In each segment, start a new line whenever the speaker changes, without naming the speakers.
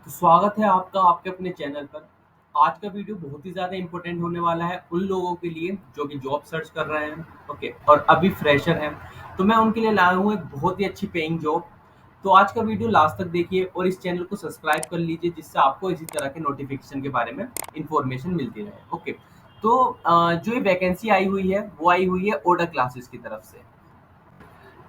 तो स्वागत है आपका आपके अपने चैनल पर। आज का वीडियो बहुत ही ज़्यादा इम्पोर्टेंट होने वाला है उन लोगों के लिए जो कि जॉब सर्च कर रहे हैं। ओके, और अभी फ्रेशर हैं। तो मैं उनके लिए लाया हूँ एक बहुत ही अच्छी पेइंग जॉब। तो आज का वीडियो लास्ट तक देखिए और इस चैनल को सब्सक्राइब कर लीजिए जिससे आपको इसी तरह के नोटिफिकेशन के बारे में इंफॉर्मेशन मिलती रहे। ओके, तो जो ये वैकेंसी आई हुई है वो आई हुई है ओडा क्लासेस की तरफ से।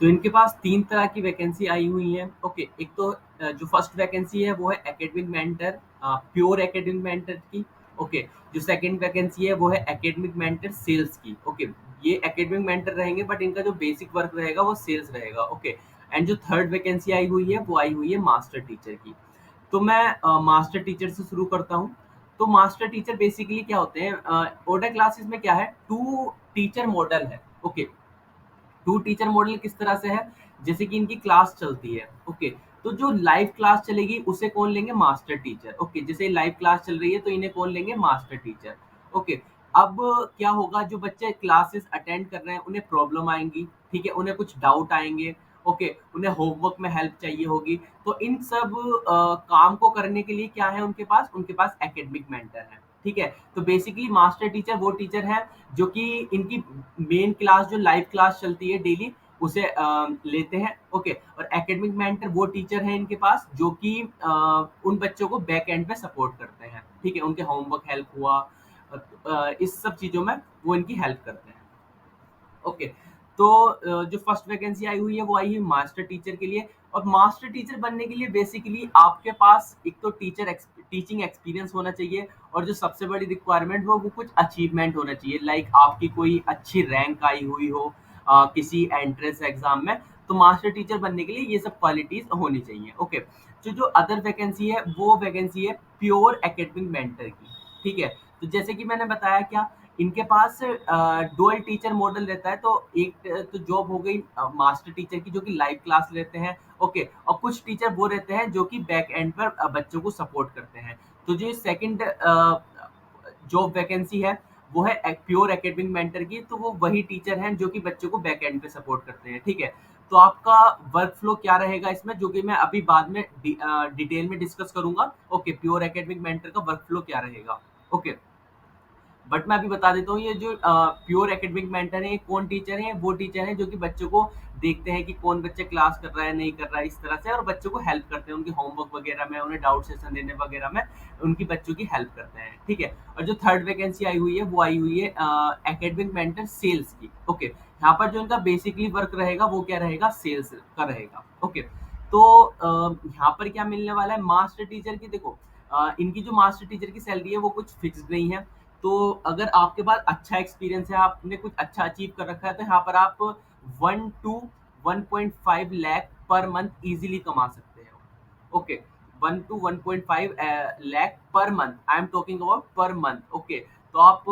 तो इनके पास 3 तरह की वैकेंसी आई हुई है। ओके, एक तो जो फर्स्ट वैकेंसी है वो है academic mentor, pure academic mentor की। ओके, जो सेकंड वैकेंसी है वो है एकेडमिक मेंटर सेल्स की। ओके, ये एकेडमिक मेंटर रहेंगे बट इनका जो बेसिक वर्क रहेगा वो सेल्स रहेगा। ओके, एंड जो थर्ड वैकेंसी आई हुई है वो आई हुई है मास्टर टीचर की। तो मैं मास्टर टीचर से शुरू करता हूँ। तो मास्टर टीचर बेसिकली क्या होते हैं, ओडा क्लासेस में क्या है, टू टीचर मॉडल है। ओके, टू टीचर मॉडल किस तरह से है, जैसे कि इनकी क्लास चलती है। ओके, तो जो लाइव क्लास चलेगी उसे कौन लेंगे, मास्टर टीचर। ओके, जैसे लाइव क्लास चल रही है तो इन्हें कौन लेंगे, मास्टर टीचर। ओके, अब क्या होगा, जो बच्चे क्लासेस अटेंड कर रहे हैं उन्हें प्रॉब्लम आएंगी। ठीक है, उन्हें कुछ डाउट आएंगे। ओके, उन्हें होमवर्क में हेल्प चाहिए होगी। तो इन सब काम को करने के लिए क्या है उनके पास एकेडमिक मेंटर है। ठीक है, तो बेसिकली मास्टर टीचर वो टीचर है जो कि इनकी मेन क्लास जो लाइव क्लास चलती है डेली उसे लेते हैं। ओके, और एकेडमिक मेंटर वो टीचर है इनके पास जो कि उन बच्चों को बैक एंड पे सपोर्ट करते हैं। ठीक है, उनके होमवर्क हेल्प हुआ, इस सब चीज़ों में वो इनकी हेल्प करते हैं। ओके, तो जो फर्स्ट वैकेंसी आई हुई है वो आई है मास्टर टीचर के लिए। और मास्टर टीचर बनने के लिए बेसिकली आपके पास एक तो टीचिंग एक्सपीरियंस होना चाहिए, और जो सबसे बड़ी रिक्वायरमेंट वो कुछ अचीवमेंट होना चाहिए, लाइक आपकी कोई अच्छी रैंक आई हुई हो किसी एंट्रेंस एग्जाम में। तो मास्टर टीचर बनने के लिए ये सब क्वालिटीज होनी चाहिए। ओके, जो जो अदर वैकेंसी है वो वैकेंसी है प्योर एकेडमिक मेंटर की। ठीक है, तो जैसे कि मैंने बताया क्या, इनके पास डुअल टीचर मॉडल रहता है। तो एक तो जॉब हो गई मास्टर टीचर की जो कि लाइव क्लास लेते हैं। ओके, और कुछ टीचर वो रहते हैं जो कि बैक एंड पर बच्चों को सपोर्ट करते हैं। तो जो सेकंड जॉब वैकेंसी है वो है प्योर एकेडमिक मेंटर की। तो वो वही टीचर हैं जो कि बच्चों को बैक एंड पे सपोर्ट करते हैं। ठीक है, तो आपका वर्क फ्लो क्या रहेगा इसमें, जो कि मैं अभी बाद में डिटेल में डिस्कस करूंगा। ओके, प्योर एकेडमिक मेंटर का वर्क फ्लो क्या रहेगा। ओके, बट मैं अभी बता देता हूँ, ये जो प्योर एकेडमिक मेंटर है, ये कौन टीचर है, वो टीचर है जो कि बच्चों को देखते हैं कि कौन बच्चे क्लास कर रहा है नहीं कर रहा है इस तरह से, और बच्चों को हेल्प करते हैं उनके होमवर्क वगैरह में, उन्हें डाउट सेशन देने वगैरह में उनकी बच्चों की हेल्प करते हैं। ठीक है, और जो थर्ड वैकेंसी आई हुई है वो आई हुई है एकेडमिक मेंटर सेल्स की। ओके, यहाँ पर जो इनका बेसिकली वर्क रहेगा वो क्या रहेगा, सेल्स का रहेगा। ओके, तो यहाँ पर क्या मिलने वाला है मास्टर टीचर की, देखो इनकी जो मास्टर टीचर की सैलरी है वो कुछ फिक्स नहीं है। तो अगर आपके पास अच्छा एक्सपीरियंस है, आपने कुछ अच्छा अचीव कर रखा है, तो यहाँ पर आप 1 to 1.5 lakh per month easily कमा सकते हो। Okay, 1 to 1.5 lakh per month, I am talking about per month. Okay, तो आप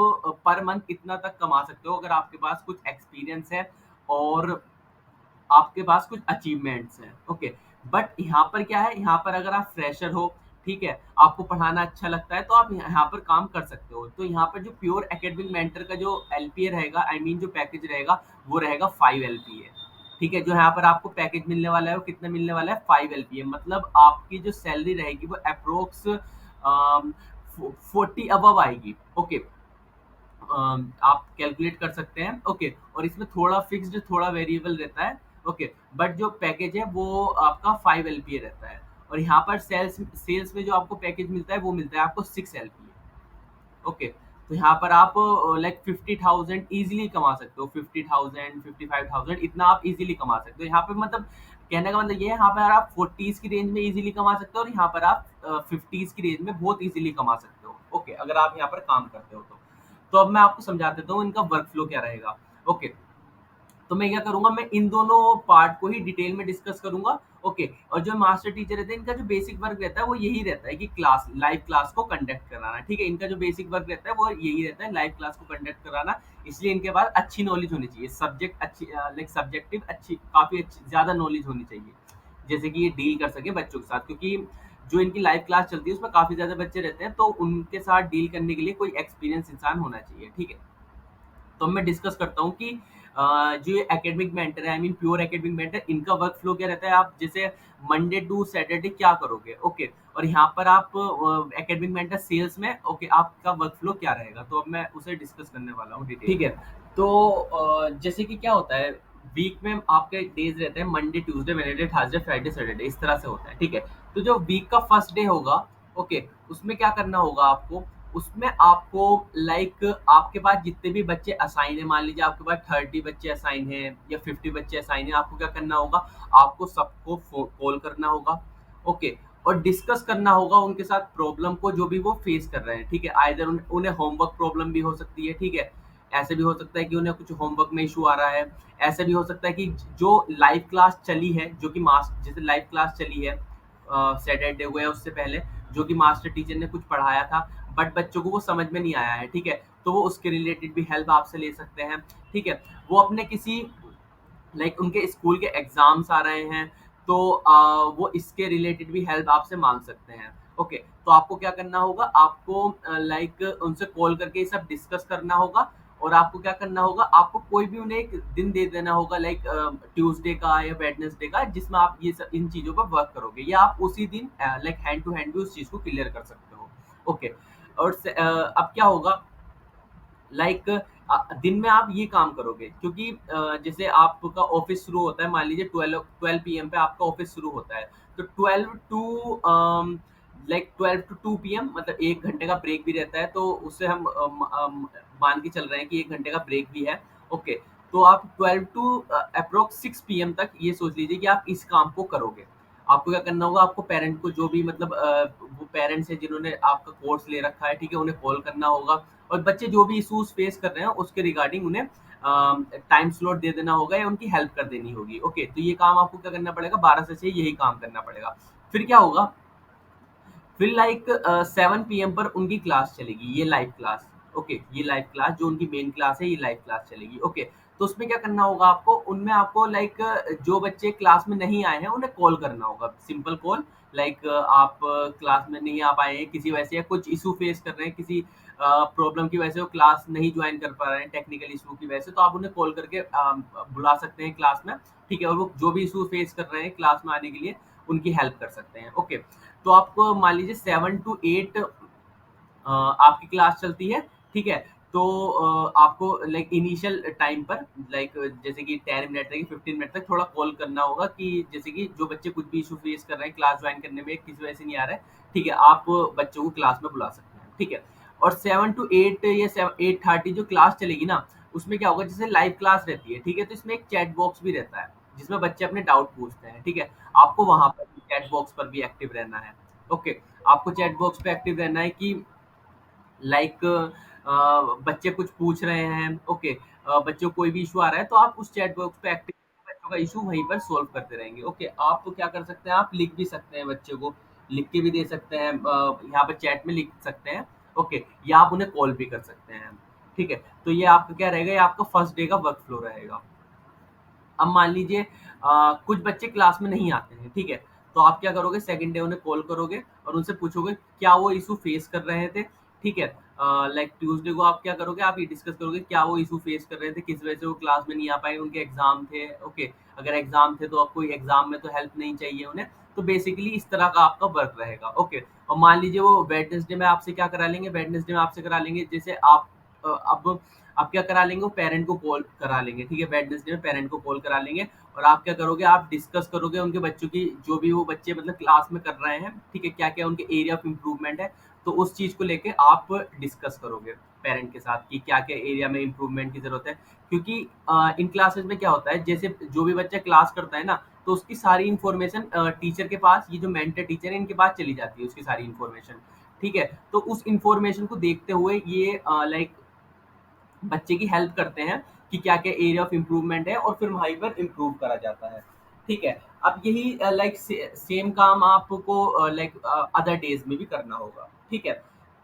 पर मंथ इतना तक कमा सकते हो अगर आपके पास कुछ एक्सपीरियंस है और आपके पास कुछ अचीवमेंट्स हैं। ओके, बट यहाँ पर क्या है, यहाँ पर अगर आप फ्रेशर हो, ठीक है, आपको पढ़ाना अच्छा लगता है तो आप यहाँ पर काम कर सकते हो। तो यहाँ पर जो प्योर एकेडमिक मेंटर का जो एलपीए रहेगा, आई मीन जो पैकेज रहेगा वो रहेगा 5 LPA। ठीक है, जो यहाँ पर आपको पैकेज मिलने वाला है वो कितना मिलने वाला है, 5 LPA। मतलब आपकी जो सैलरी रहेगी वो अप्रोक्स 40 अबव आएगी। ओके, आप कैलकुलेट कर सकते हैं। ओके, और इसमें थोड़ा फिक्स्ड थोड़ा वेरिएबल रहता है। ओके, बट जो पैकेज है वो आपका 5 LPA रहता है। और यहाँ पर सेल्स सेल्स में जो आपको पैकेज मिलता है वो मिलता है आपको 6 LPA। ओके, तो यहाँ पर आप लाइक 50,000 इजीली कमा सकते हो, 50,000 55,000 इतना आप इजीली कमा सकते हो यहाँ पे। मतलब कहने का मतलब ये है, यहाँ पर आप 40s की रेंज में इजीली कमा सकते हो और यहाँ पर आप 50s की रेंज में बहुत इजीली कमा सकते हो। ओके, अगर आप यहाँ पर काम करते हो तो अब मैं आपको समझा देता हूँ इनका वर्क फ्लो क्या रहेगा। ओके, तो मैं क्या करूंगा, मैं इन दोनों पार्ट को ही डिटेल में डिस्कस करूंगा। ओके, और जो मास्टर टीचर रहते हैं इनका जो बेसिक वर्क रहता है वो यही रहता है कि क्लास लाइव क्लास को कंडक्ट कराना। ठीक है, इनका जो बेसिक वर्क रहता है वो यही रहता है, लाइव क्लास को कंडक्ट कराना। इसलिए इनके पास अच्छी नॉलेज होनी चाहिए, सब्जेक्ट अच्छी, लाइक सब्जेक्टिव अच्छी, काफी अच्छी ज्यादा नॉलेज होनी चाहिए, जैसे कि ये डील कर सके बच्चों के साथ, क्योंकि जो इनकी लाइव क्लास चलती है उसमें काफी ज्यादा बच्चे रहते हैं, तो उनके साथ डील करने के लिए कोई एक्सपीरियंस इंसान होना चाहिए। ठीक है, तो मैं डिस्कस करता हूँ कि जो एकेडमिक मेंटर है, I mean pure academic mentor, इनका वर्क फ्लो क्या रहता है, आप जैसे मंडे टू सैटरडे क्या करोगे, ओके। और यहाँ पर आप एकेडमिक मेंटर सेल्स में, ओके, आपका वर्क फ्लो क्या रहेगा, तो अब मैं उसे डिस्कस करने वाला हूँ डिटेल, ठीक है। तो जैसे कि क्या होता है, वीक में आपके डेज रहते हैं Monday Tuesday Wednesday Thursday Friday Saturday, इस तरह से होता है, ठीक है। तो जो वीक का फर्स्ट डे होगा, ओके, उसमें क्या करना होगा आपको, उसमें आपको लाइक आपके पास जितने भी बच्चे असाइन है, मान लीजिए आपके पास 30 बच्चे असाइन हैं या 50 बच्चे असाइन है, आपको क्या करना होगा, आपको सबको कॉल करना होगा, ओके। और डिस्कस करना होगा उनके साथ प्रॉब्लम को, जो भी वो फेस कर रहे हैं, ठीक है। आइदर उन्हें होमवर्क प्रॉब्लम भी हो सकती है, ठीक है। ऐसे भी हो सकता है कि उन्हें कुछ होमवर्क में इशू आ रहा है। ऐसे भी हो सकता है कि जो लाइव क्लास चली है, जो कि मास जैसे लाइव क्लास चली है सैटरडे को या उससे पहले, जो कि मास्टर टीचर ने कुछ पढ़ाया था, बट बच्चों को वो समझ में नहीं आया है, ठीक है। तो वो उसके रिलेटेड भी हेल्प आपसे ले सकते हैं, ठीक है। वो अपने किसी लाइक उनके स्कूल के एग्जाम्स आ रहे हैं, तो वो इसके रिलेटेड भी हेल्प आपसे मांग सकते हैं, ओके। तो आपको क्या करना होगा, आपको लाइक उनसे कॉल करके ये सब डिस्कस करना होगा। और आपको क्या करना होगा, आपको कोई भी उन्हें एक दिन दे देना होगा, लाइक ट्यूसडे का या वेडनेसडे का, जिसमें आप ये सब इन चीजों पर वर्क करोगे, या आप उसी दिन लाइक हैंड टू हैंड भी उस चीज को क्लियर कर सकते हो, ओके। और अब क्या होगा, लाइक दिन में आप ये काम करोगे, क्योंकि जैसे आपका ऑफिस शुरू होता है, मान लीजिए 12 PM पे आपका ऑफिस शुरू होता है। तो 12 टू 2 PM, मतलब 1 घंटे का ब्रेक भी रहता है, तो उससे हम मान के चल रहे हैं कि 1 घंटे का ब्रेक भी है, ओके। तो आप 12 टू अप्रोक्स 6 PM तक ये सोच लीजिए कि आप इस काम को करोगे। आपको क्या करना होगा, आपको पेरेंट को, जो भी मतलब वो पेरेंट्स हैं जिन्होंने आपका कोर्स ले रखा है, ठीक है, उन्हें कॉल करना होगा। और बच्चे जो भी इश्यूज फेस कर रहे हैं उसके रिगार्डिंग उन्हें टाइम स्लॉट दे देना होगा या उनकी हेल्प कर देनी होगी, ओके। तो ये काम आपको क्या करना पड़ेगा, 12 से 6 यही काम करना पड़ेगा। फिर क्या होगा, फिर लाइक 7 PM पर उनकी क्लास चलेगी, ये लाइव क्लास, ओके। ये लाइव क्लास जो उनकी मेन क्लास है, ये लाइव क्लास चलेगी, ओके। तो उसमें क्या करना होगा आपको, उनमें आपको लाइक जो बच्चे क्लास में नहीं आए हैं उन्हें कॉल करना होगा, सिंपल कॉल। लाइक आप क्लास में नहीं आ पाए हैं किसी वजह से, या कुछ इशू फेस कर रहे हैं, किसी प्रॉब्लम की वजह से वो क्लास नहीं ज्वाइन कर पा रहे हैं टेक्निकल इशू की वजह से, तो आप उन्हें कॉल करके बुला सकते हैं क्लास में, ठीक है। और वो जो भी इशू फेस कर रहे हैं क्लास में आने के लिए, उनकी हेल्प कर सकते हैं, ओके। तो आपको मान लीजिए 7 to 8 आपकी क्लास चलती है, ठीक है। तो आपको लाइक इनिशियल टाइम पर, लाइक जैसे कि 10 मिनट तक 15 मिनट तक थोड़ा कॉल करना होगा, कि जैसे कि जो बच्चे कुछ भी इशू फेस कर रहे हैं क्लास ज्वाइन करने में, किसी वजह से नहीं आ रहा है, ठीक है, आप बच्चों को क्लास में बुला सकते हैं, ठीक है। और 7 to 8 या 8:30 जो क्लास चलेगी ना, उसमें क्या होगा, जैसे लाइव क्लास रहती है, ठीक है, तो इसमें एक चैट बॉक्स भी रहता है, जिसमें बच्चे अपने डाउट पूछते हैं, ठीक है। आपको वहां पर चैट बॉक्स पर भी एक्टिव रहना है, ओके। आपको चैट बॉक्स पे एक्टिव रहना है कि लाइक बच्चे कुछ पूछ रहे हैं, ओके, बच्चों को कोई भी इशू आ रहा है, तो आप उस चैट बॉक्स पे एक्टिव, बच्चों का इशू वहीं पर सॉल्व करते रहेंगे, ओके। आप तो क्या कर सकते हैं, आप लिख भी सकते हैं, बच्चे को लिख के भी दे सकते हैं, यहाँ पर चैट में लिख सकते हैं, ओके। या आप उन्हें कॉल भी कर सकते हैं, ठीक है। तो ये आपका क्या रहेगा, ये आपका फर्स्ट डे का वर्क फ्लो रहेगा। अब मान लीजिए कुछ बच्चे क्लास में नहीं आते हैं, ठीक है। तो आप क्या करोगे, सेकंड डे उन्हें कॉल करोगे और उनसे पूछोगे क्या वो इशू फेस कर रहे थे, ठीक है। लाइक ट्यूसडे को आप क्या करोगे, आप ये डिस्कस करोगे क्या वो इशू फेस कर रहे थे, किस वजह से वो क्लास में नहीं आ पाए, उनके एग्जाम थे, ओके। अगर एग्जाम थे तो आपको एग्जाम में तो हेल्प नहीं चाहिए उन्हें। तो बेसिकली इस तरह का आपका वर्क रहेगा, ओके। और मान लीजिए वो वेडनेसडे में आपसे क्या करा लेंगे, वेडनेसडे में आपसे करा लेंगे, जैसे आप अब क्या करा लेंगे, वो पेरेंट को कॉल करा लेंगे, ठीक है। वेडनेसडे में पेरेंट को कॉल करा लेंगे, और आप क्या करोगे, आप डिस्कस करोगे उनके बच्चों की, जो भी वो बच्चे मतलब क्लास में कर रहे हैं, ठीक है, क्या क्या उनके एरिया ऑफ इम्प्रूवमेंट है, तो उस चीज को लेके आप डिस्कस करोगे पेरेंट के साथ कि क्या क्या एरिया में इम्प्रूवमेंट की जरूरत है। क्योंकि इन क्लासेस में क्या होता है, जैसे जो भी बच्चा क्लास करता है ना, तो उसकी सारी इन्फॉर्मेशन टीचर के पास, ये जो मेंटर टीचर है इनके पास चली जाती है, उसकी सारी इन्फॉर्मेशन, ठीक है। तो उस इन्फॉर्मेशन को देखते हुए ये लाइक बच्चे की हेल्प करते हैं कि क्या-क्या एरिया ऑफ इम्प्रूवमेंट है, और फिर वहीं पर इम्प्रूव करा जाता है, ठीक है। अब यही लाइक सेम काम आपको लाइक अदर डेज में भी करना होगा, ठीक है।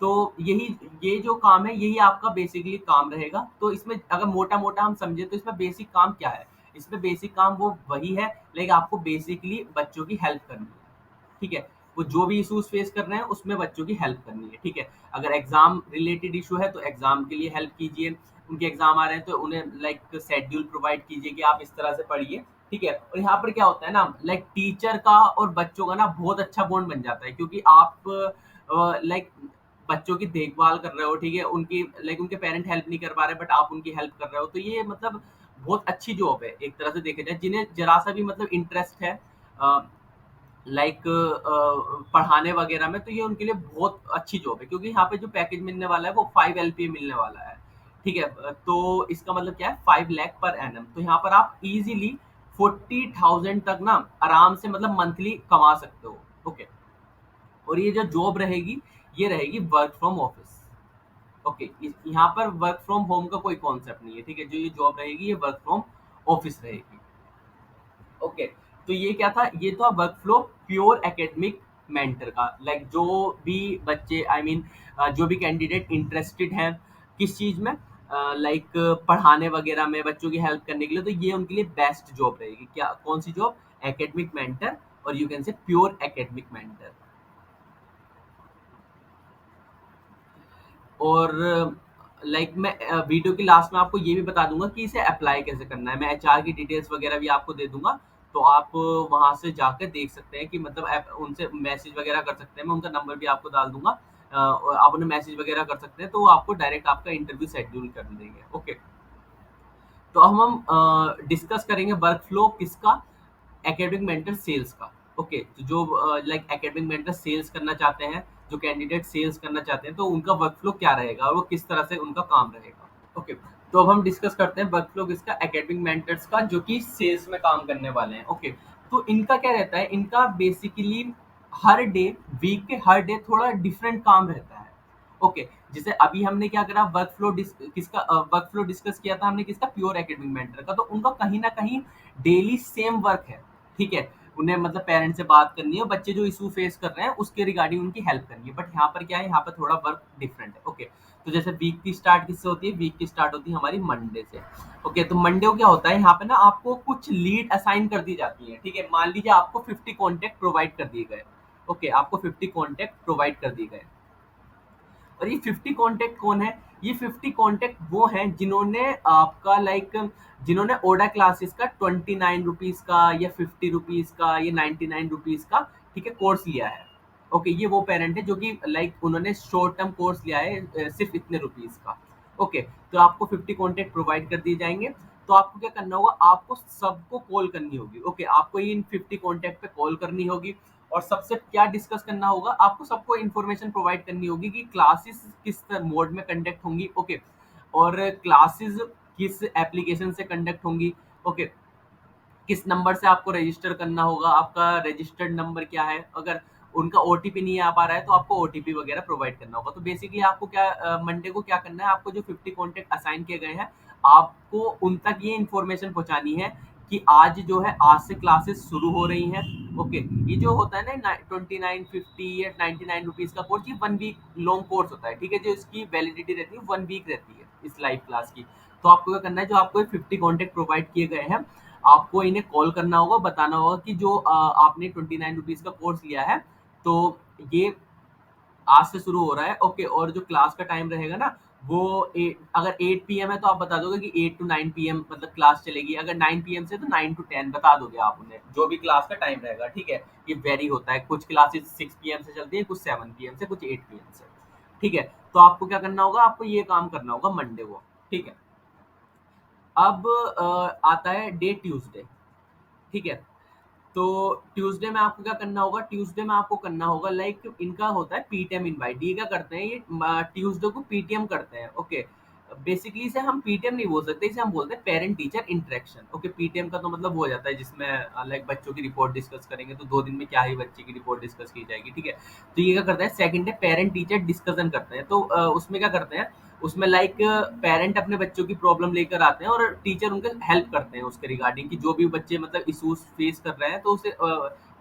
तो यही ये जो काम है यही आपका बेसिकली काम रहेगा। तो इसमें अगर मोटा-मोटा हम समझे तो इसमें बेसिक काम क्या है? इसमें बेसिक काम वो वही है, लाइक आपको बेसिकली बच्चों की हेल्प करनी है, ठीक है। वो जो भी इश्यूज फेस कर रहे हैं उसमें बच्चों की हेल्प करनी है, ठीक है। अगर एग्जाम रिलेटेड इशू है तो एग्जाम के लिए हेल्प कीजिए, उनके एग्जाम आ रहे हैं तो उन्हें लाइक शेड्यूल प्रोवाइड कीजिए कि आप इस तरह से पढ़िए, ठीक है। और यहाँ पर क्या होता है ना, लाइक टीचर का और बच्चों का ना बहुत अच्छा बॉन्ड बन जाता है, क्योंकि आप लाइक बच्चों की देखभाल कर रहे हो, ठीक है, उनकी लाइक उनके पेरेंट हेल्प नहीं कर पा रहे बट आप उनकी हेल्प कर रहे हो, तो ये मतलब बहुत अच्छी जॉब है एक तरह से देखा जाए। जिन्हें जरा सा भी मतलब इंटरेस्ट है लाइक पढ़ाने वगैरह में, तो ये उनके लिए बहुत अच्छी जॉब है, क्योंकि यहाँ पे जो पैकेज मिलने वाला है वो 5 LPA मिलने वाला है, ठीक है। तो इसका मतलब क्या है, 5 लाख पर एनम। तो यहाँ पर आप इजीली 40,000 तक ना आराम से मतलब मंथली कमा सकते हो, ओके। और ये जो जॉब रहेगी ये रहेगी वर्क फ्रॉम ऑफिस, ओके। यहाँ पर वर्क फ्रॉम होम का कोई कॉन्सेप्ट नहीं है, ठीक है। जो ये जॉब रहेगी ये वर्क फ्रॉम ऑफिस रहेगी, ओके। तो ये क्या था, ये था work flow pure academic mentor का। लाइक जो भी बच्चे आई मीन जो भी कैंडिडेट इंटरेस्टेड हैं किस चीज में, लाइक पढ़ाने वगैरह में बच्चों की हेल्प करने के लिए, तो ये उनके लिए बेस्ट जॉब रहेगी। क्या कौन सी जॉब, एकेडमिक मेंटर, और you can say pure academic mentor. और लाइक मैं वीडियो की लास्ट में आपको ये भी बता दूंगा कि इसे अप्लाई कैसे करना है। मैं एचआर की डिटेल्स वगैरह भी आपको दे दूंगा, तो आप वहां से जाकर देख सकते हैं कि मतलब उनसे मैसेज वगैरह कर सकते हैं। मैं उनका नंबर भी आपको डाल दूंगा, और आप उन्हें मैसेज वगैरह कर सकते हैं, तो वो आपको डायरेक्ट आपका इंटरव्यू शेड्यूल कर देंगे, ओके। तो अब हम डिस्कस करेंगे वर्क फ्लो किसका, एकेडमिक मेंटर सेल्स का, ओके। तो जो लाइक एकेडमिक मेंटर सेल्स करना चाहते हैं, जो कैंडिडेट सेल्स करना चाहते हैं, तो उनका वर्क फ्लो क्या रहेगा और वो किस तरह से उनका काम रहेगा, ओके। तो अब हम डिस्कस करते हैं वर्क फ्लो किसका, एकेडमिक मेंटर्स का, जो कि सेल्स में काम करने वाले हैं, ओके। तो इनका क्या रहता है, इनका बेसिकली हर डे, वीक के हर डे थोड़ा डिफरेंट काम रहता है, ओके। जैसे अभी हमने क्या करा, किसका वर्क फ्लो डिस्कस किया था हमने, किसका, प्योर एकेडमिक मेंटर का। तो उनका कहीं ना कहीं डेली सेम वर्क है, ठीक है। उन्हें मतलब पेरेंट्स से बात करनी है, बच्चे जो इशू फेस कर रहे हैं उसके रिगार्डिंग उनकी हेल्प करनी है, बट यहाँ पर क्या है, यहाँ पर थोड़ा वर्क डिफरेंट है, ओके। तो जैसे वीक की स्टार्ट किससे होती है, वीक की स्टार्ट होती है हमारी मंडे से, ओके। तो मंडे को क्या होता है, यहाँ पे ना आपको कुछ लीड असाइन कर दी जाती है, ठीक है। मान लीजिए आपको 50 कॉन्टेक्ट प्रोवाइड कर दिए गए, ओके, आपको 50 कॉन्टेक्ट प्रोवाइड कर दिए गए। और ये 50 कॉन्टेक्ट कौन है, ये 50 कॉन्टेक्ट वो हैं जिन्होंने आपका लाइक जिन्होंने ओडा क्लासेस का 29 रुपीज का या 50 रुपीज का या 99 रुपीज का, ठीक है, कोर्स लिया है, ओके। ये वो पेरेंट है जो कि लाइक उन्होंने शॉर्ट टर्म कोर्स लिया है सिर्फ इतने रुपीज का, ओके। तो आपको 50 कॉन्टेक्ट प्रोवाइड कर दिए जाएंगे। तो आपको क्या करना होगा, आपको सबको कॉल करनी होगी, ओके। आपको इन 50 कॉन्टेक्ट पे कॉल करनी होगी, और सबसे क्या डिस्कस करना होगा, आपको सबको इन्फॉर्मेशन प्रोवाइड करनी होगी कि क्लासेस किस मोड में कंडक्ट होंगी, ओके। और क्लासेस किस एप्लीकेशन से कंडक्ट होंगी, ओके। किस नंबर से आपको रजिस्टर करना होगा, आपका रजिस्टर्ड नंबर क्या है, अगर उनका ओटीपी नहीं आ पा रहा है तो आपको ओटीपी वगैरह प्रोवाइड करना होगा। तो बेसिकली आपको क्या मंडे को क्या करना है, आपको जो 50 कॉन्टेक्ट असाइन किए गए हैं, आपको उन तक ये इन्फॉर्मेशन पहुंचानी है कि आज जो है, आज से क्लासेस शुरू हो रही हैं, ओके। ये जो होता है ना 29, 50 या 99 रुपीज का कोर्स, ये 1 वीक लॉन्ग कोर्स होता है, ठीक है। जो इसकी वैलिडिटी रहती है 1 वीक रहती है इस लाइव क्लास की। तो आपको क्या करना है, जो आपको 50 कॉन्टेक्ट प्रोवाइड किए गए हैं, आपको इन्हें कॉल करना होगा, बताना होगा कि जो आपने 29 रुपीज का कोर्स लिया है, तो ये आज से शुरू हो रहा है, ओके। और जो क्लास का टाइम रहेगा ना, वो अगर 8 PM है तो आप बता दोगे कि 8 to 9 PM मतलब क्लास चलेगी। अगर 9 PM से तो 9 to 10 बता दोगे आप उन्हें, जो भी क्लास का टाइम रहेगा, ठीक है। ये वेरी होता है, कुछ क्लासेस 6 PM से चलती है, कुछ 7 PM से, कुछ 8 PM से, ठीक है। तो आपको क्या करना होगा, आपको ये काम करना होगा मंडे को, ठीक है। अब आता है डे ट्यूसडे, ठीक है। तो ट्यूसडे में आपको क्या करना होगा, ट्यूसडे में आपको करना होगा लाइक इनका होता है पीटीएम इनवाइट। ये क्या करते हैं, ये ट्यूसडे को पीटीएम करते हैं, ओके। बेसिकली इसे हम पीटीएम नहीं बोल सकते, इसे हम बोलते हैं parent teacher interaction, okay. PTM का तो मतलब वो हो जाता है जिसमें लाइक बच्चों की रिपोर्ट डिस्कस करेंगे, तो 2 दिन में क्या ही बच्चे की रिपोर्ट डिस्कस की जाएगी, ठीक है। तो ये क्या करते हैं, second day parent teacher discussion करते हैं। तो उसमें क्या करते हैं, उसमें लाइक पेरेंट अपने बच्चों की प्रॉब्लम लेकर आते हैं और टीचर उनके हेल्प करते हैं उसके रिगार्डिंग, कि जो भी बच्चे मतलब इश्यूज फेस कर रहे हैं, तो उसे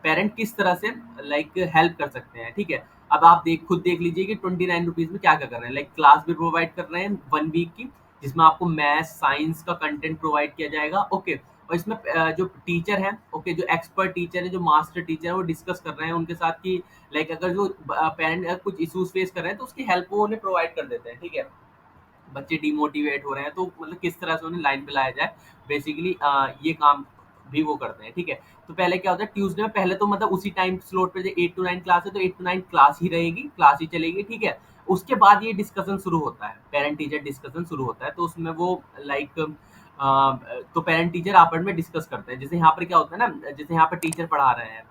पेरेंट किस तरह से लाइक हेल्प कर सकते हैं, ठीक है। अब आप खुद देख लीजिए कि 29 रुपीज में क्या क्या कर रहे हैं। लाइक क्लास भी प्रोवाइड कर रहे हैं 1 वीक की, जिसमें आपको मैथ साइंस का कंटेंट प्रोवाइड किया जाएगा, ओके। और इसमें जो टीचर है, ओके, जो एक्सपर्ट टीचर है, जो मास्टर टीचर है, वो डिस्कस कर रहे हैं उनके साथ कि लाइक अगर जो पेरेंट कुछ इश्यूज फेस कर रहे हैं तो उसकी हेल्प वो उन्हें प्रोवाइड कर देते हैं, ठीक है। बच्चे डिमोटिवेट हो रहे हैं तो मतलब किस तरह से उन्हें लाइन पे लाया जाए, बेसिकली ये काम भी वो करते हैं, ठीक है। तो पहले क्या होता है ट्यूसडे में, पहले तो मतलब उसी टाइम स्लॉट पे 8 to 9 क्लास है तो 8 to 9 क्लास ही रहेगी, क्लास ही चलेगी, ठीक है। उसके बाद ये डिस्कशन शुरू होता है, पेरेंट टीचर डिस्कशन शुरू होता है, तो उसमें वो लाइक तो पेरेंट टीचर आपस में डिस्कस करते हैं। जैसे यहाँ पर क्या होता है ना, जैसे यहाँ पर टीचर पढ़ा रहे हैं,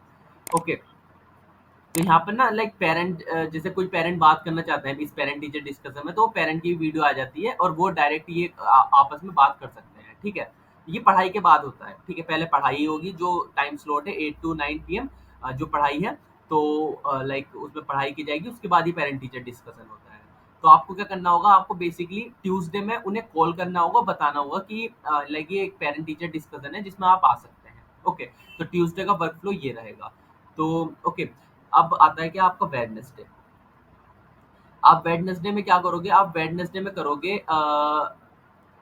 ओके, तो यहाँ पर ना लाइक पेरेंट, जैसे कोई पेरेंट बात करना चाहते हैं इस पेरेंट टीचर डिस्कशन में, तो पेरेंट की वीडियो आ जाती है और वो डायरेक्ट ये आपस में बात कर सकते हैं, ठीक है। ये पढ़ाई के बाद होता है, ठीक है। पहले पढ़ाई होगी, जो टाइम स्लॉट है 8 to 9 PM, जो पढ़ाई है, तो लाइक उसमें पढ़ाई की जाएगी, उसके बाद ही पेरेंट टीचर डिस्कशन होता है। तो आपको क्या करना होगा, आपको बेसिकली ट्यूसडे में उन्हें कॉल करना होगा, बताना होगा कि लाइक ये एक पेरेंट टीचर डिस्कशन है जिसमें आप आ सकते हैं, ओके। तो ट्यूसडे का वर्क फ्लो ये रहेगा। तो ओके, अब आता है कि आपका वेडनेसडे। आप वेडनेसडे में क्या करोगे, आप वेडनेसडे में करोगे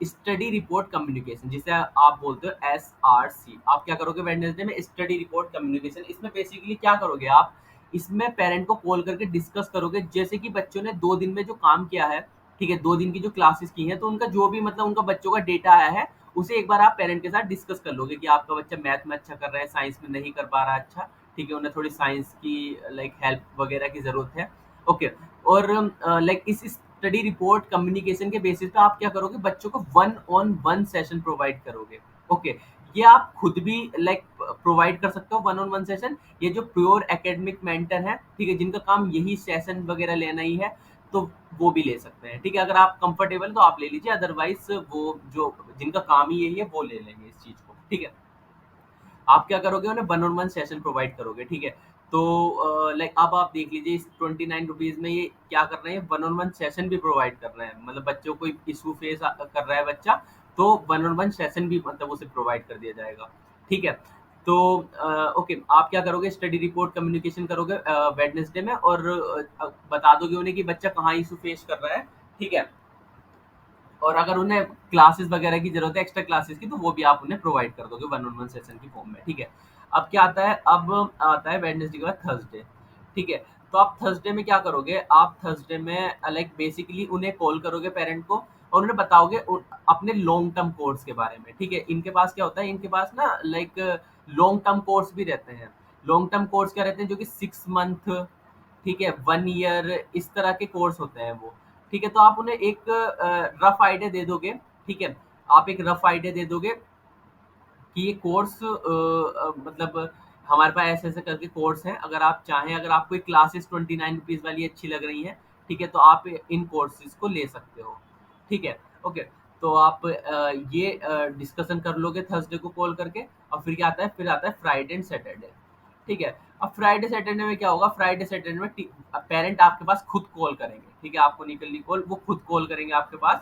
स्टडी रिपोर्ट कम्युनिकेशन, जिसे आप बोलते हो SRC। आप क्या करोगे वेडनेसडे में, स्टडी रिपोर्ट कम्युनिकेशन। इसमें बेसिकली क्या करोगे आप, इसमें पेरेंट को कॉल करके डिस्कस करोगे, जैसे कि बच्चों ने 2 दिन में जो काम किया है, ठीक है, 2 दिन की जो क्लासेस की हैं, तो उनका जो भी मतलब उनका बच्चों का डेटा आया है, उसे एक बार आप पेरेंट के साथ डिस्कस कर लोगे कि आपका बच्चा मैथ में अच्छा कर रहा है, साइंस में नहीं कर पा रहा है अच्छा, ठीक है, उन्हें थोड़ी साइंस की लाइक हेल्प वगैरह की ज़रूरत है, ओके। और लाइक इस स्टडी रिपोर्ट कम्युनिकेशन के बेसिस पे आप क्या करोगे, बच्चों को 1-on-1 सेशन प्रोवाइड करोगे, ओके। ये आप खुद भी लाइक प्रोवाइड कर सकते हो 1-on-1 सेशन। ये जो प्योर एकेडमिक मेंटर है, ठीक है, जिनका काम यही सेशन वगैरह लेना ही है, तो वो भी ले सकते हैं, ठीक है। अगर आप कंफर्टेबल तो आप ले लीजिए, अदरवाइज वो जो जिनका काम ही यही है वो ले लेंगे इस चीज को, ठीक है। आप क्या करोगे, उन्हें 1-on-1 सेशन प्रोवाइड करोगे, ठीक है। तो लाइक अब आप देख लीजिए इस 29 रुपीज में ये क्या कर रहे हैं, 1-on-1 सेशन भी प्रोवाइड कर रहे हैं, मतलब बच्चों को इशू फेस कर रहा है बच्चा, तो 1-on-1 सेशन भी मतलब उसे प्रोवाइड कर दिया जाएगा, ठीक है। तो ओके, आप क्या करोगे, स्टडी रिपोर्ट कम्युनिकेशन करोगे वेडनेसडे में, और बता दोगे उन्हें कि बच्चा कहाँ इशू फेस कर रहा है, ठीक है। और अगर उन्हें क्लासेस वगैरह की ज़रूरत है, एक्स्ट्रा क्लासेस की, तो वो भी आप उन्हें प्रोवाइड कर दोगे 1-on-1 सेशन की फॉर्म में, ठीक है। अब क्या आता है, अब आता है वेडनेसडे के बाद थर्सडे, ठीक है। तो आप थर्सडे में क्या करोगे, आप थर्सडे में लाइक बेसिकली उन्हें कॉल करोगे पेरेंट को, और उन्हें बताओगे अपने लॉन्ग टर्म कोर्स के बारे में, ठीक है। इनके पास क्या होता है, इनके पास ना लाइक लॉन्ग टर्म कोर्स भी रहते हैं। लॉन्ग टर्म कोर्स क्या रहते हैं, जो कि 6 मंथ, ठीक है, 1 ईयर, इस तरह के कोर्स होते हैं वो, ठीक है। तो आप उन्हें एक रफ आइडिया दे दोगे, ठीक है। आप एक रफ आइडिया दे दोगे कि ये कोर्स मतलब हमारे पास ऐसे ऐसे करके कोर्स हैं, अगर आप चाहें, अगर आपको क्लासेस 29 रुपीज़ वाली अच्छी लग रही हैं, ठीक है, तो आप इन कोर्सेज को ले सकते हो, ठीक है, ओके। तो आप ये डिस्कशन कर लोगे थर्सडे को कॉल करके, और फिर क्या आता है, फिर आता है फ्राइडे एंड सैटरडे, ठीक है। अब फ्राइडे सैटरडे में क्या होगा, फ्राइडे सैटरडे में पेरेंट आपके पास खुद कॉल करेंगे, ठीक है, आपको नहीं करनी कॉल, वो खुद कॉल करेंगे आपके पास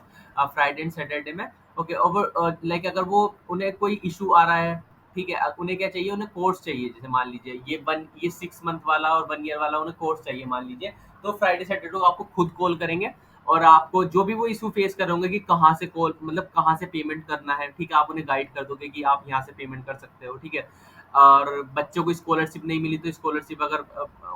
फ्राइडे एंड सैटरडे में, ओके। और वो लाइक अगर वो उन्हें कोई इशू आ रहा है, ठीक है, उन्हें क्या चाहिए, उन्हें कोर्स चाहिए, जैसे मान लीजिए ये 6 मंथ वाला और 1 ईयर वाला उन्हें कोर्स चाहिए मान लीजिए, तो फ्राइडे सैटरडे को आपको खुद कॉल करेंगे, और आपको जो भी वो इशू फेस कर रहे होंगे कि कहाँ से कॉल मतलब कहाँ से पेमेंट करना है, ठीक है, आप उन्हें गाइड कर दोगे कि आप यहाँ से पेमेंट कर सकते हो, ठीक है। और बच्चों को स्कॉलरशिप नहीं मिली तो स्कॉलरशिप, अगर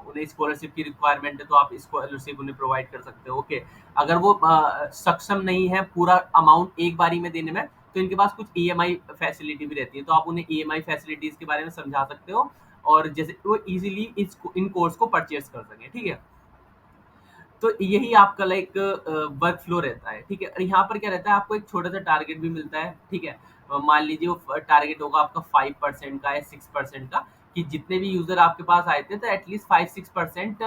उन्हें स्कॉलरशिप की रिक्वायरमेंट है तो आप स्कॉलरशिप उन्हें प्रोवाइड कर सकते हो, ओके। अगर वो सक्षम नहीं है पूरा अमाउंट एक बारी में देने में, तो इनके पास कुछ ईएमआई फैसिलिटी भी रहती है, तो आप उन्हें ईएमआई फैसिलिटीज के बारे में समझा सकते हो, और जैसे वो इजीली इन कोर्स को परचेज कर सकें, ठीक है। तो यही आपका लाइक वर्क फ्लो रहता है, ठीक है। और यहाँ पर क्या रहता है, आपको एक छोटा सा टारगेट भी मिलता है, ठीक है। मान लीजिए वो टारगेट होगा आपका 5% का या 6% का, कि जितने भी यूजर आपके पास आए थे तो एटलीस्ट 5-6%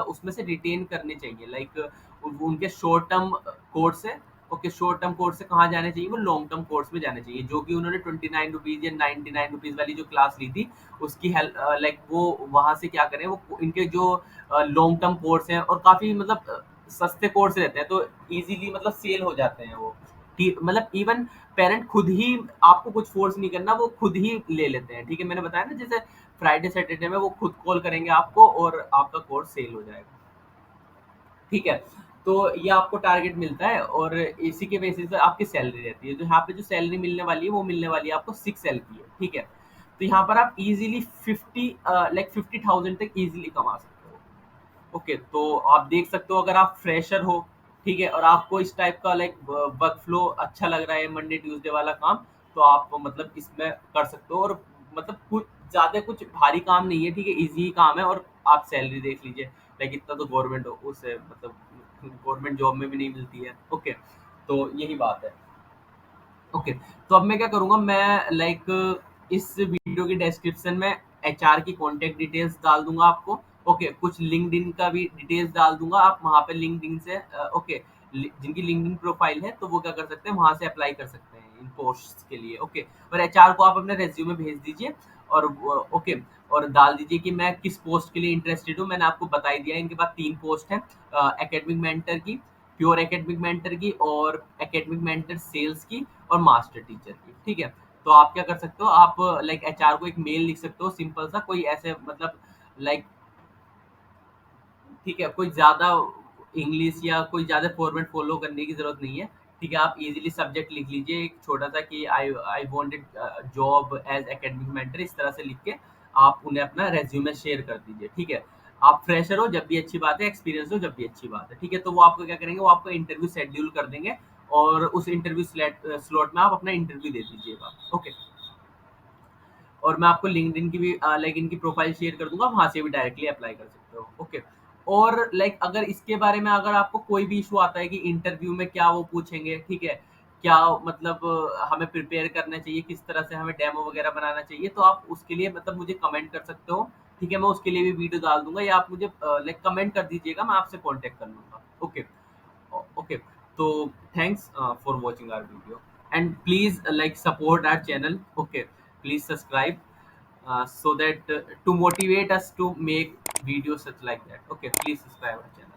उसमें से रिटेन करने चाहिए, लाइक उनके शॉर्ट टर्म कोर्स है, ओके, शॉर्ट टर्म कोर्स से कहाँ जाने चाहिए, वो लॉन्ग टर्म कोर्स में जाने चाहिए, जो कि उन्होंने 29 रुपीज या 99 रुपीज वाली जो क्लास ली थी, उसकी हेल्प लाइक वो वहां से क्या करें, वो इनके जो लॉन्ग टर्म कोर्स हैं, और काफी मतलब सस्ते कोर्स रहते हैं, तो इजीली मतलब सेल हो जाते हैं वो, मतलब इवन पेरेंट खुद ही, आपको कुछ फोर्स नहीं करना, वो खुद ही ले लेते हैं, ठीक है। मैंने बताया ना, जैसे फ्राइडे सैटरडे में वो खुद कॉल करेंगे आपको और आपका कोर्स सेल हो जाएगा। ठीक है। तो ये आपको टारगेट मिलता है और इसी के बेसिस पे आपकी सैलरी रहती है। तो यहाँ पे जो सैलरी मिलने वाली है वो मिलने वाली है आपको 6 एल की है, ठीक है। तो यहाँ पर आप इजीली 50,000 तक इजीली कमा सकते हो। ओके, तो आप देख सकते हो अगर आप फ्रेशर हो, ठीक है, और आपको इस टाइप का लाइक वर्क फ्लो अच्छा लग रहा है, मंडे ट्यूसडे वाला काम, तो आप मतलब इसमें कर सकते हो। और मतलब कुछ ज्यादा कुछ भारी काम नहीं है, ठीक है, इजी काम है। और आप सैलरी देख लीजिए, लाइक इतना तो गवर्नमेंट उससे मतलब गवर्नमेंट जॉब में भी नहीं मिलती है। ओके, तो यही बात है। ओके, तो अब मैं क्या करूँगा, मैं लाइक इस वीडियो के डिस्क्रिप्शन में एचआर की कॉन्टैक्ट डिटेल्स डाल दूँगा आपको। ओके, कुछ लिंक्डइन का भी डिटेल्स डाल दूँगा, आप वहाँ पे लिंक्डइन से ओके, जिनकी लिंक्डइन प्रोफाइल है तो वो क्या कर सकते हैं, वहाँ से अप्लाई कर सकते हैं इन पोस्ट्स के लिए। ओके, और एचआर को आप अपना रेज्यूमे भेज दीजिए और ओके, और डाल दीजिए कि मैं किस पोस्ट के लिए इंटरेस्टेड हूँ। मैंने आपको बता ही दिया है, इनके पास 3 पोस्ट हैं, एकेडमिक मेंटर की, प्योर एकेडमिक मेंटर की, और एकेडमिक मेंटर सेल्स की, और मास्टर टीचर की, ठीक है। तो आप क्या कर सकते हो, आप लाइक एचआर को एक मेल लिख सकते हो सिंपल सा, कोई ऐसे मतलब लाइक, ठीक है, कोई ज़्यादा इंग्लिश या कोई ज़्यादा फॉर्मेट फ़ॉलो करने की ज़रूरत नहीं है। ठीक है, आप ईज़िली सब्जेक्ट लिख लीजिए एक छोटा-सा कि I wanted job as academic mentor, इस तरह से लिख के आप उन्हें अपना रिज़्यूमे शेयर कर दीजिए, ठीक है। आप फ्रेशर हो जब भी अच्छी बात है, एक्सपीरियंस हो जब भी अच्छी बात है, ठीक है। तो वो आपको क्या करेंगे, वो आपको इंटरव्यू शेड्यूल कर देंगे और उस इंटरव्यू स्लॉट में आप अपना इंटरव्यू दे दीजिएगा। ओके, और मैं आपको लिंक्डइन की भी लाइक इनकी प्रोफाइल शेयर कर दूँगा, वहाँ से भी डायरेक्टली अप्लाई कर सकते हो। ओके, और लाइक अगर इसके बारे में अगर आपको कोई भी इश्यू आता है कि इंटरव्यू में क्या वो पूछेंगे, ठीक है? क्या मतलब हमें प्रिपेयर करना चाहिए, किस तरह से हमें डेमो वगैरह बनाना चाहिए, तो आप उसके लिए मतलब मुझे कमेंट कर सकते हो, ठीक है? मैं उसके लिए भी वीडियो डाल दूँगा, या आप मुझे लाइक कमेंट कर दीजिएगा, मैं आपसे कॉन्टैक्ट कर लूँगा। Okay. Okay, so thanks for watching our video, and please like support our channel. Okay, please subscribe so that to motivate us to make videos such like that. Okay, please subscribe our channel.